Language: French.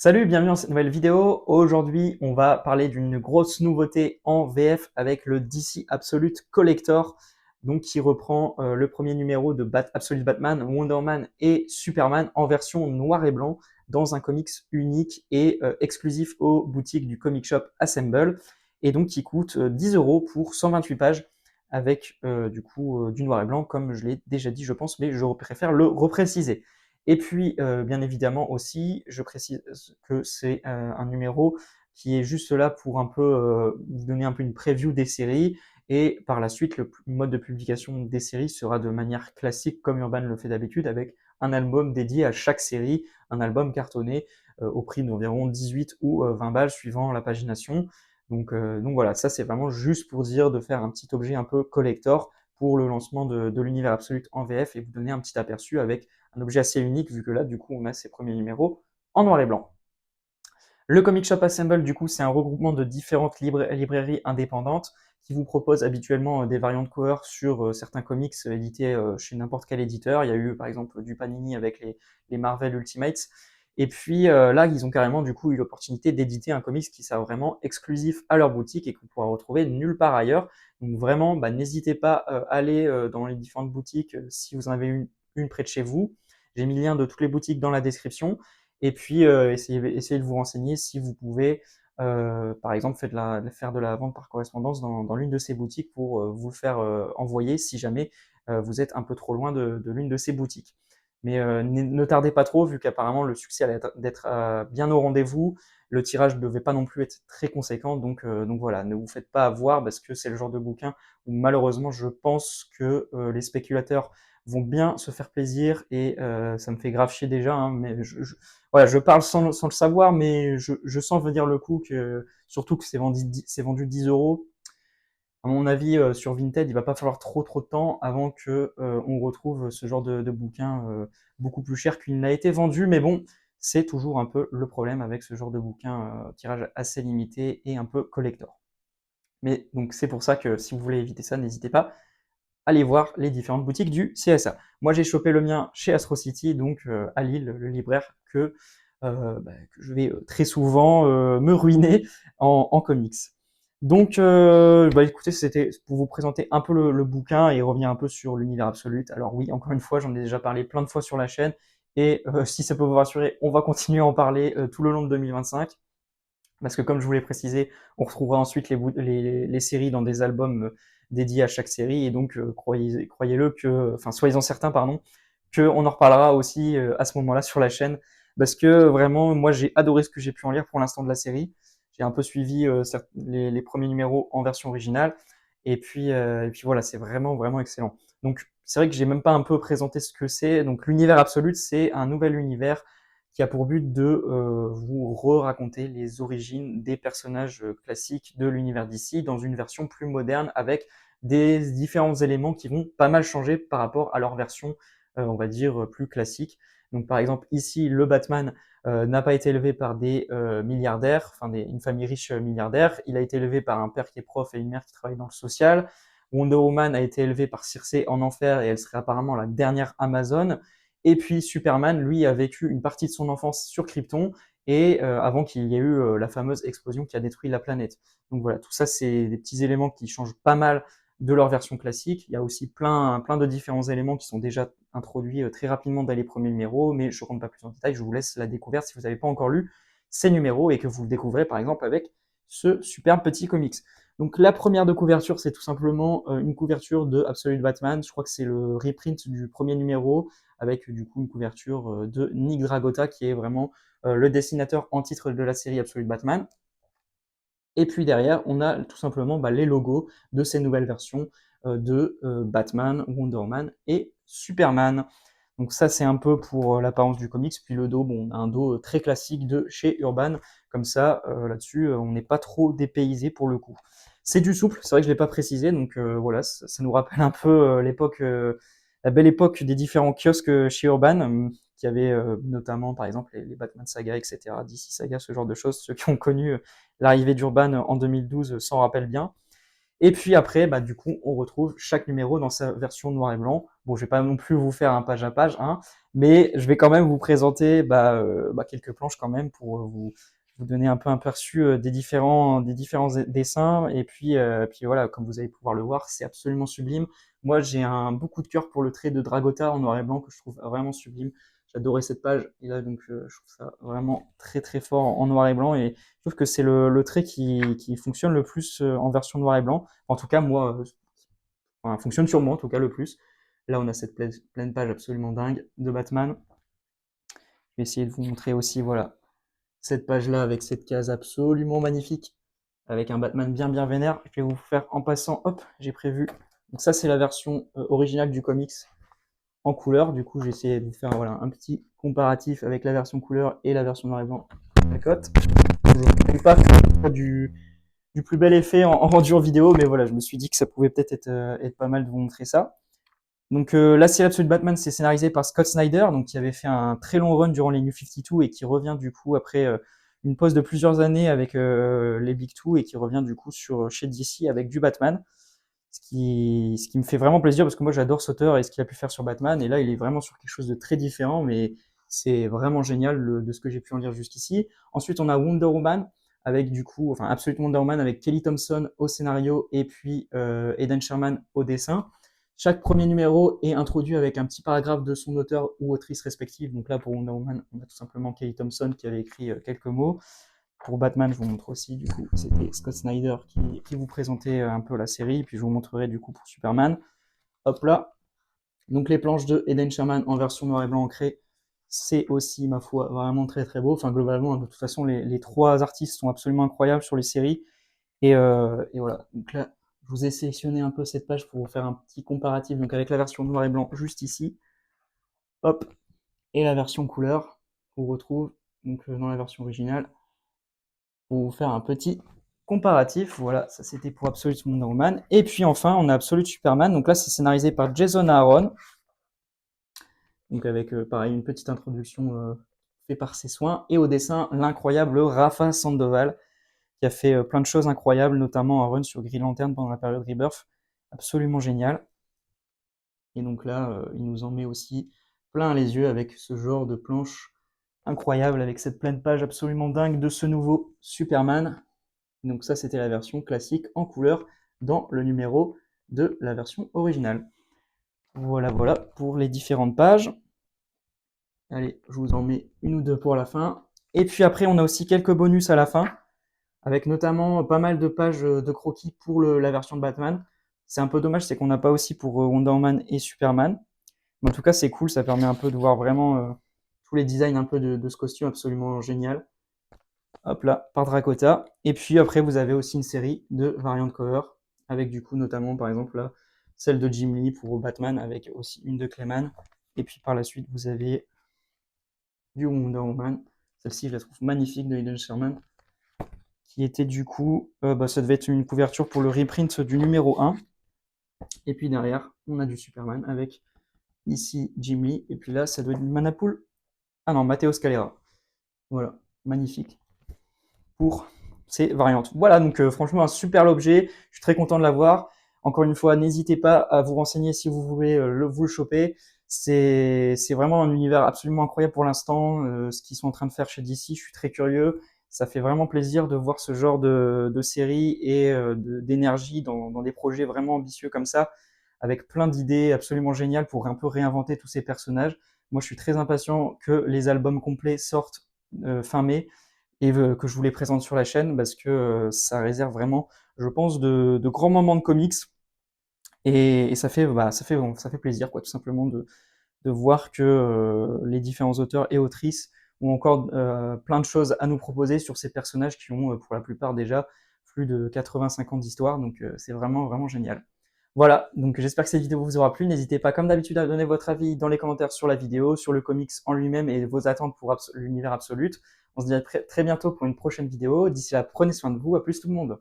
Salut, bienvenue dans cette nouvelle vidéo. Aujourd'hui, on va parler d'une grosse nouveauté en VF avec le DC Absolute Collector, donc qui reprend le premier numéro de Absolute Batman, Wonder Man et Superman en version noir et blanc dans un comics unique et exclusif aux boutiques du comic shop Assemble et donc qui coûte 10 € pour 128 pages avec du noir et blanc comme je l'ai déjà dit je pense, mais je préfère le repréciser. Et puis, bien évidemment aussi, je précise que c'est un numéro qui est juste là pour un peu vous donner un peu une preview des séries. Et par la suite, le mode de publication des séries sera de manière classique, comme Urban le fait d'habitude, avec un album dédié à chaque série, un album cartonné au prix d'environ 18 ou 20 balles suivant la pagination. Donc voilà, ça c'est vraiment juste pour dire de faire un petit objet un peu collector pour le lancement de l'univers absolu en VF et vous donner un petit aperçu avec un objet assez unique vu que là, du coup, on a ses premiers numéros en noir et blanc. Le Comic Shop Assemble, du coup, c'est un regroupement de différentes librairies indépendantes qui vous proposent habituellement des variantes de cover sur certains comics édités chez n'importe quel éditeur. Il y a eu, par exemple, du Panini avec les Marvel Ultimates. Et puis là, ils ont carrément du coup eu l'opportunité d'éditer un comics qui sera vraiment exclusif à leur boutique et qu'on pourra retrouver nulle part ailleurs. Donc vraiment, n'hésitez pas à aller dans les différentes boutiques si vous en avez une près de chez vous. J'ai mis le lien de toutes les boutiques dans la description. Et puis, essayez de vous renseigner si vous pouvez, par exemple, faire de la vente par correspondance dans l'une de ces boutiques pour vous le faire envoyer si jamais vous êtes un peu trop loin de l'une de ces boutiques. Mais ne tardez pas trop, vu qu'apparemment le succès allait d'être bien au rendez-vous. Le tirage ne devait pas non plus être très conséquent, donc voilà, ne vous faites pas avoir parce que c'est le genre de bouquin où malheureusement je pense que les spéculateurs vont bien se faire plaisir et ça me fait grave chier déjà, hein, mais voilà, je parle sans le savoir, mais je sens venir le coup que, surtout que c'est vendu 10 €. À mon avis, sur Vinted, il va pas falloir trop de temps avant que on retrouve ce genre de bouquin beaucoup plus cher qu'il n'a été vendu. Mais bon, c'est toujours un peu le problème avec ce genre de bouquin tirage assez limité et un peu collector. Mais donc c'est pour ça que si vous voulez éviter ça, n'hésitez pas allez voir les différentes boutiques du CSA. Moi, j'ai chopé le mien chez Astro City, donc à Lille, le libraire que je vais très souvent me ruiner en comics. Donc, écoutez, c'était pour vous présenter un peu le bouquin et revenir un peu sur l'univers absolu. Alors oui, encore une fois, j'en ai déjà parlé plein de fois sur la chaîne, et si ça peut vous rassurer, on va continuer à en parler tout le long de 2025. Parce que comme je vous l'ai précisé, on retrouvera ensuite les séries dans des albums dédiés à chaque série, et donc croyez-le que, enfin soyez-en certains, pardon, qu'on en reparlera aussi à ce moment-là sur la chaîne, parce que vraiment, moi j'ai adoré ce que j'ai pu en lire pour l'instant de la série. J'ai un peu suivi les premiers numéros en version originale, et puis voilà, c'est vraiment excellent. Donc c'est vrai que j'ai même pas un peu présenté ce que c'est. Donc l'univers absolu, c'est un nouvel univers qui a pour but de vous re-raconter les origines des personnages classiques de l'univers d'ici dans une version plus moderne avec des différents éléments qui vont pas mal changer par rapport à leur version, on va dire, plus classique. Donc par exemple ici, le Batman n'a pas été élevé par des milliardaires, enfin une famille riche milliardaire, il a été élevé par un père qui est prof et une mère qui travaille dans le social. Wonder Woman a été élevée par Circé en enfer et elle serait apparemment la dernière Amazone. Et puis Superman, lui, a vécu une partie de son enfance sur Krypton et avant qu'il y ait eu la fameuse explosion qui a détruit la planète. Donc voilà, tout ça, c'est des petits éléments qui changent pas mal de leur version classique. Il y a aussi plein de différents éléments qui sont déjà introduits très rapidement dans les premiers numéros, mais je ne rentre pas plus en détail, je vous laisse la découverte si vous n'avez pas encore lu ces numéros et que vous le découvrez par exemple avec ce superbe petit comics. Donc la première de couverture, c'est tout simplement une couverture de Absolute Batman. Je crois que c'est le reprint du premier numéro avec du coup une couverture de Nick Dragotta qui est vraiment le dessinateur en titre de la série Absolute Batman. Et puis derrière, on a tout simplement les logos de ces nouvelles versions de Batman, Wonder Woman et Superman. Donc ça, c'est un peu pour l'apparence du comics. Puis le dos, bon, on a un dos très classique de chez Urban. Comme ça, là-dessus, on n'est pas trop dépaysé pour le coup. C'est du souple, c'est vrai que je ne l'ai pas précisé, donc voilà, ça nous rappelle un peu la belle époque des différents kiosques chez Urban, qui avaient notamment, par exemple, les Batman Saga, etc., DC Saga, ce genre de choses. Ceux qui ont connu l'arrivée d'Urban en 2012 s'en rappellent bien. Et puis après, bah, du coup, on retrouve chaque numéro dans sa version noir et blanc. Bon, je vais pas non plus vous faire un page à page, hein, mais je vais quand même vous présenter quelques planches quand même pour vous donner un peu un aperçu des différents dessins. Et puis voilà, comme vous allez pouvoir le voir, c'est absolument sublime. Moi, j'ai un beau coup de cœur pour le trait de Dragota en noir et blanc que je trouve vraiment sublime. J'adorais cette page et là donc je trouve ça vraiment très très fort en noir et blanc et je trouve que c'est le trait qui fonctionne le plus en version noir et blanc. En tout cas, moi, enfin, fonctionne sur moi en tout cas le plus. Là, on a cette pleine page absolument dingue de Batman. Je vais essayer de vous montrer aussi, voilà, cette page-là avec cette case absolument magnifique, avec un Batman bien bien vénère. Je vais vous faire en passant, hop, j'ai prévu. Donc ça, c'est la version originale du comics en couleur. Du coup, j'ai essayé de vous faire voilà, un petit comparatif avec la version couleur et la version noir et blanc de la cote. Je ne pas du plus bel effet en rendu en vidéo, mais voilà, je me suis dit que ça pouvait peut-être être pas mal de vous montrer ça. Donc la série Absolute Batman, c'est scénarisé par Scott Snyder, donc qui avait fait un très long run durant les New 52 et qui revient du coup après une pause de plusieurs années avec les Big Two et qui revient du coup chez DC avec du Batman. Ce qui me fait vraiment plaisir parce que moi j'adore ce auteur et ce qu'il a pu faire sur Batman et là il est vraiment sur quelque chose de très différent mais c'est vraiment génial de ce que j'ai pu en lire jusqu'ici. Ensuite on a Wonder Woman avec du coup, enfin Absolute Wonder Woman avec Kelly Thompson au scénario et puis Eden Sherman au dessin. Chaque premier numéro est introduit avec un petit paragraphe de son auteur ou autrice respective. Donc là pour Wonder Woman on a tout simplement Kelly Thompson qui avait écrit quelques mots. Pour Batman, je vous montre aussi, du coup, c'était Scott Snyder qui vous présentait un peu la série, puis je vous montrerai du coup pour Superman. Hop là. Donc les planches de Eden Sherman en version noir et blanc ancré, c'est aussi, ma foi, vraiment très très beau. Enfin, globalement, de toute façon, les trois artistes sont absolument incroyables sur les séries. Et voilà. Donc là, je vous ai sélectionné un peu cette page pour vous faire un petit comparatif donc avec la version noir et blanc juste ici. Hop. Et la version couleur qu'on retrouve donc, dans la version originale. Pour vous faire un petit comparatif. Voilà, ça c'était pour Absolute Wonder Woman. Et puis enfin, on a Absolute Superman. Donc là, c'est scénarisé par Jason Aaron. Donc avec, pareil, une petite introduction faite par ses soins. Et au dessin, l'incroyable Rafa Sandoval, qui a fait plein de choses incroyables, notamment un run sur Green Lantern pendant la période Rebirth. Absolument génial. Et donc là, il nous en met aussi plein les yeux avec ce genre de planche incroyable, avec cette pleine page absolument dingue de ce nouveau Superman. Donc ça, c'était la version classique en couleur dans le numéro de la version originale. Voilà, voilà pour les différentes pages. Allez, je vous en mets une ou deux pour la fin. Et puis après, on a aussi quelques bonus à la fin, avec notamment pas mal de pages de croquis pour la version de Batman. C'est un peu dommage, c'est qu'on n'a pas aussi pour Wonder Woman et Superman. Mais en tout cas, c'est cool, ça permet un peu de voir vraiment tous les designs un peu de ce costume absolument génial. Hop là, par Dracota. Et puis après, vous avez aussi une série de variantes cover, avec du coup notamment par exemple là, celle de Jim Lee pour Batman, avec aussi une de Clayman. Et puis par la suite, vous avez du Wonder Woman. Celle-ci, je la trouve magnifique de Eden Sherman, qui était du coup, ça devait être une couverture pour le reprint du numéro 1. Et puis derrière, on a du Superman avec ici Jim Lee. Et puis là, ça doit être une Manapool. Ah non, Matteo Scalera. Voilà, magnifique. Pour ces variantes. Voilà, donc franchement un super objet, je suis très content de l'avoir. Encore une fois, n'hésitez pas à vous renseigner si vous voulez vous le choper. C'est vraiment un univers absolument incroyable pour l'instant, ce qu'ils sont en train de faire chez DC, je suis très curieux. Ça fait vraiment plaisir de voir ce genre de série et d'énergie dans des projets vraiment ambitieux comme ça, avec plein d'idées absolument géniales pour un peu réinventer tous ces personnages. Moi, je suis très impatient que les albums complets sortent fin mai et que je vous les présente sur la chaîne parce que ça réserve vraiment, je pense, de grands moments de comics et ça fait plaisir, quoi, tout simplement de voir que les différents auteurs et autrices ont encore plein de choses à nous proposer sur ces personnages qui ont pour la plupart déjà plus de 85 ans d'histoire, donc c'est vraiment vraiment génial. Voilà, donc j'espère que cette vidéo vous aura plu. N'hésitez pas, comme d'habitude, à donner votre avis dans les commentaires sur la vidéo, sur le comics en lui-même et vos attentes pour l'univers Absolute. On se dit à très bientôt pour une prochaine vidéo. D'ici là, prenez soin de vous. À plus tout le monde.